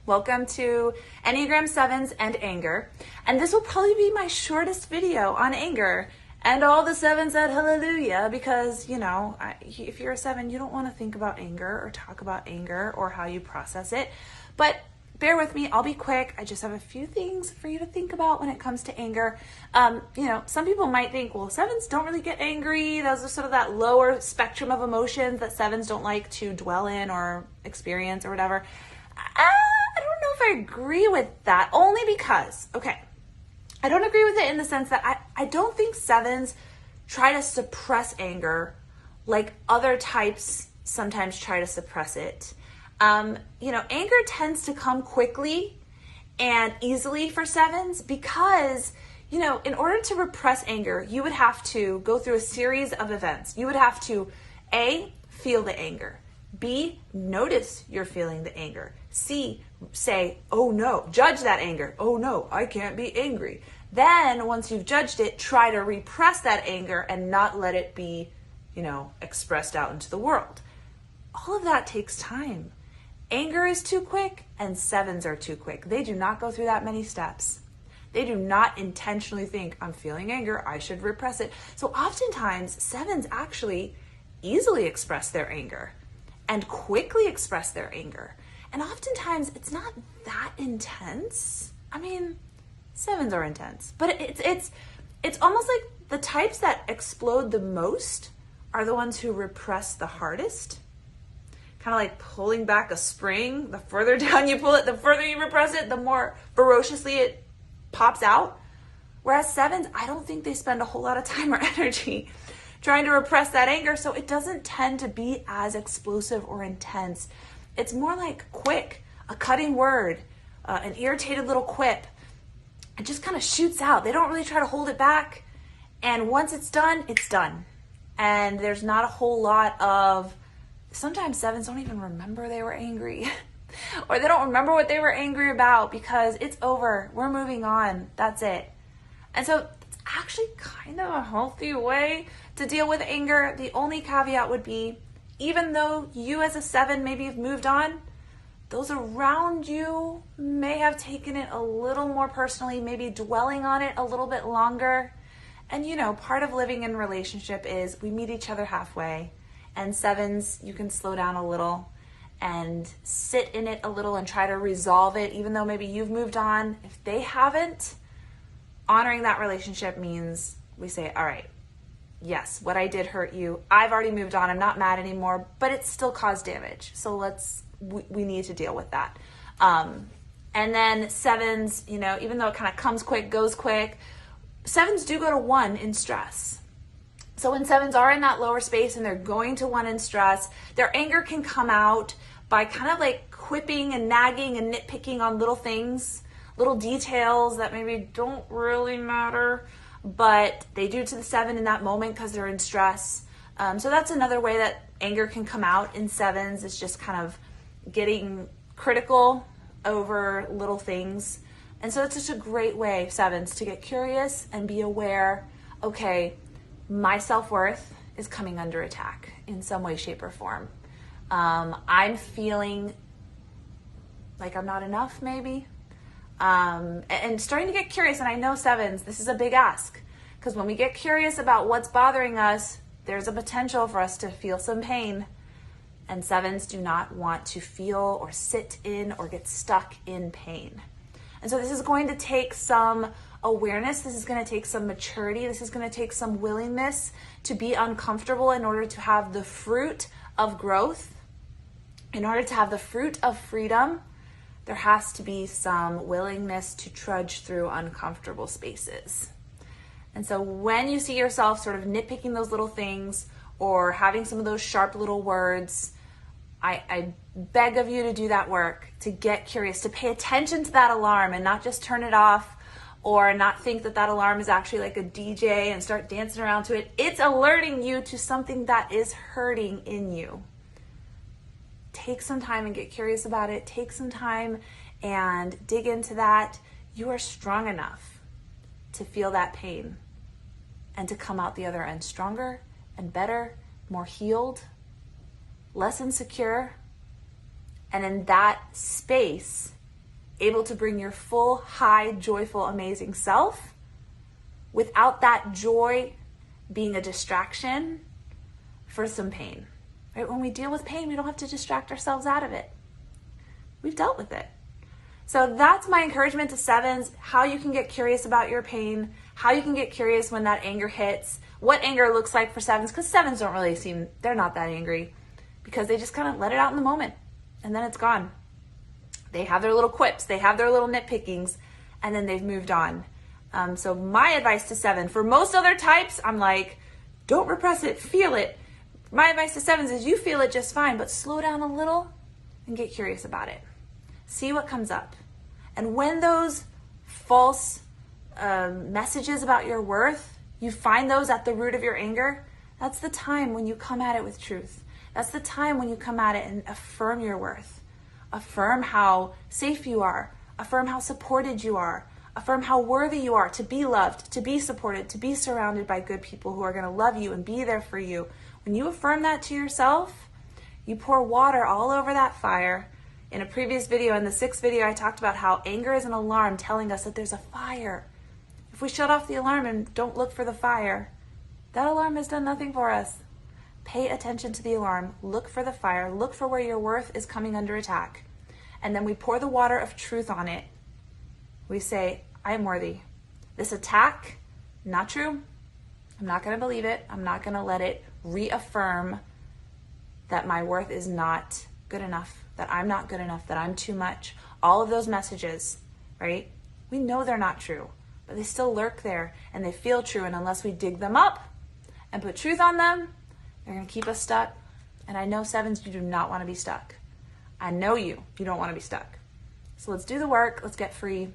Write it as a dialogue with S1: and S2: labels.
S1: Welcome to Enneagram 7s and anger. And this will probably be my shortest video on anger. And all the 7s said hallelujah because, if you're a 7, you don't want to think about anger or talk about anger or how you process it. But bear with me, I'll be quick. I just have a few things for you to think about when it comes to anger. Some people might think, well, 7s don't really get angry. Those are sort of that lower spectrum of emotions that 7s don't like to dwell in or experience or whatever. I don't know if I agree with that, only because, I don't agree with it in the sense that I don't think 7s try to suppress anger like other types sometimes try to suppress it. Anger tends to come quickly and easily for 7s because, in order to repress anger, you would have to go through a series of events. You would have to, A, feel the anger. B, notice you're feeling the anger. C, say, oh no, judge that anger. Oh no, I can't be angry. Then once you've judged it, try to repress that anger and not let it be, expressed out into the world. All of that takes time. Anger is too quick and 7s are too quick. They do not go through that many steps. They do not intentionally think, I'm feeling anger, I should repress it. So oftentimes 7s actually easily express their anger and quickly express their anger. And oftentimes it's not that intense. 7s are intense, but it's almost like the types that explode the most are the ones who repress the hardest. Kind of like pulling back a spring. The further down you pull it, the further you repress it, the more ferociously it pops out. Whereas 7s, I don't think they spend a whole lot of time or energy trying to repress that anger, so it doesn't tend to be as explosive or intense. It's more like quick, a cutting word, an irritated little quip. It just kind of shoots out. They don't really try to hold it back. And once it's done, it's done. And there's not a whole lot of, sometimes 7s don't even remember they were angry. Or they don't remember what they were angry about because it's over. We're moving on. That's it. And so it's actually kind of a healthy way to deal with anger. The only caveat would be, even though you as a 7 maybe have moved on, those around you may have taken it a little more personally, maybe dwelling on it a little bit longer. And part of living in a relationship is we meet each other halfway. And 7s, you can slow down a little and sit in it a little and try to resolve it, even though maybe you've moved on. If they haven't, honoring that relationship means we say, all right, yes, what I did hurt you. I've already moved on. I'm not mad anymore, but it still caused damage. So we need to deal with that. And then 7s, even though it kind of comes quick, goes quick, 7s do go to 1 in stress. So when 7s are in that lower space and they're going to 1 in stress, their anger can come out by kind of like quipping and nagging and nitpicking on little things, little details that maybe don't really matter, but they do to the 7 in that moment because they're in stress. So that's another way that anger can come out in 7s, is just kind of getting critical over little things. And so it's just a great way, 7s, to get curious and be aware, okay, my self-worth is coming under attack in some way, shape, or form. I'm feeling like I'm not enough, maybe. And starting to get curious, and I know 7s, this is a big ask, because when we get curious about what's bothering us, there's a potential for us to feel some pain. And 7s do not want to feel or sit in or get stuck in pain. And so this is going to take some awareness. This is going to take some maturity. This is going to take some willingness to be uncomfortable in order to have the fruit of growth. In order to have the fruit of freedom, there has to be some willingness to trudge through uncomfortable spaces. And so when you see yourself sort of nitpicking those little things or having some of those sharp little words, I beg of you to do that work, to get curious, to pay attention to that alarm and not just turn it off or not think that that alarm is actually like a DJ and start dancing around to it. It's alerting you to something that is hurting in you. Take some time and get curious about it. Take some time and dig into that. You are strong enough to feel that pain and to come out the other end stronger and better, more healed, less insecure. And in that space, able to bring your full, high, joyful, amazing self without that joy being a distraction for some pain. Right? When we deal with pain, we don't have to distract ourselves out of it. We've dealt with it. So that's my encouragement to sevens, how you can get curious about your pain, how you can get curious when that anger hits, what anger looks like for sevens, because sevens don't really seem, they're not that angry because they just kind of let it out in the moment and then it's gone. They have their little quips, they have their little nitpickings, and then they've moved on. So my advice to seven, for most other types, I'm like, don't repress it, feel it. My advice to sevens is you feel it just fine, but slow down a little and get curious about it. See what comes up. And when those false messages about your worth, you find those at the root of your anger, that's the time when you come at it with truth. That's the time when you come at it and affirm your worth. Affirm how safe you are. Affirm how supported you are. Affirm how worthy you are to be loved, to be supported, to be surrounded by good people who are going to love you and be there for you. When you affirm that to yourself, you pour water all over that fire. In a previous video, in the 6th video, I talked about how anger is an alarm telling us that there's a fire. If we shut off the alarm and don't look for the fire, that alarm has done nothing for us. Pay attention to the alarm. Look for the fire. Look for where your worth is coming under attack. And then we pour the water of truth on it. We say, I am worthy. This attack, not true. I'm not going to believe it. I'm not going to let it reaffirm that my worth is not good enough, that I'm not good enough, that I'm too much. All of those messages, right? We know they're not true, but they still lurk there and they feel true. And unless we dig them up and put truth on them, they're going to keep us stuck. And I know sevens, you do not want to be stuck. I know you don't want to be stuck. So let's do the work. Let's get free.